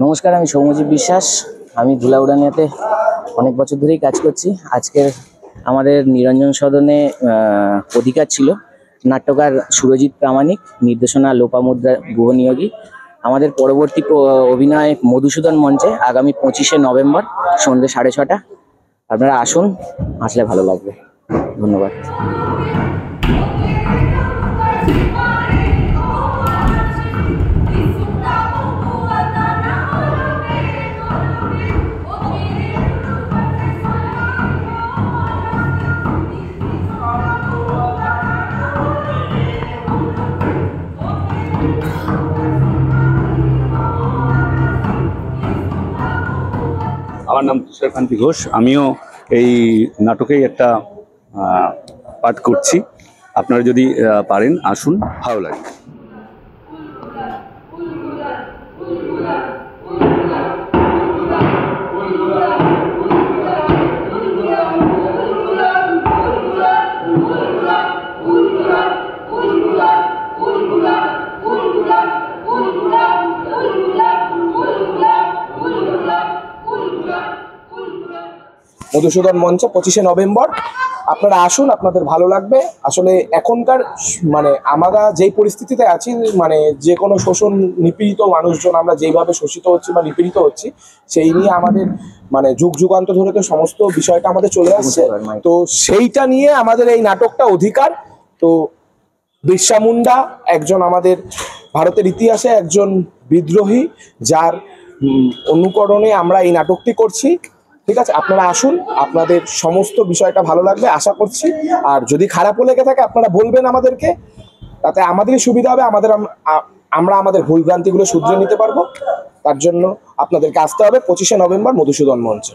নমস্কার, আমি সৌম্যজিৎ বিশ্বাস। আমি ধুলা উড়ানিয়াতে অনেক বছর ধরেই কাজ করছি। আজকের আমাদের নিরঞ্জন সদনে অধিকার ছিল। নাট্যকার সুরজিৎ প্রামাণিক, নির্দেশনা লোপামুদ্রা গুহনিয়োগী। আমাদের পরবর্তী অভিনয় মধুসূদন মঞ্চে আগামী 25শে নভেম্বর সন্ধ্যে 6:30। আপনারা আসুন, আসলে ভালো লাগবে। ধন্যবাদ। আমার নাম তুষারকান্তি ঘোষ। আমিও এই নাটকেই একটা পাঠ করছি। আপনারা যদি পারেন আসুন, ভালো লাগবে। মধুসূদন মঞ্চে 25শে নভেম্বর। আপনারা আসুন, আপনাদের ভালো লাগবে। আসলে এখনকার আমরা যেই পরিস্থিতিতে আছি, যে কোনো শোষণ নিপীড়িত মানুষজন আমরা যেইভাবে শোষিত হচ্ছি বা নিপীড়িত হচ্ছি, সেই নিয়ে আমাদের যুগ যুগান্ত ধরে তো সমস্ত বিষয়টা আমাদের চলে আসছে। তো সেইটা নিয়ে আমাদের এই নাটকটা অধিকার। তো বিরসা মুন্ডা একজন আমাদের ভারতের ইতিহাসে একজন বিদ্রোহী, যার অনুকরণে আমরা এই নাটকটি করছি। ঠিক আছে, আপনারা আসুন, আপনাদের সমস্ত বিষয়টা ভালো লাগবে আশা করছি। আর যদি খারাপও লেগে থাকে আপনারা বলবেন আমাদেরকে, তাতে আমাদেরই সুবিধা হবে। আমরা আমাদের ভুলভ্রান্তিগুলো শুধরে নিতে পারবো। তার জন্য আপনাদেরকে আসতে হবে 25শে নভেম্বর মধুসূদন মঞ্চে।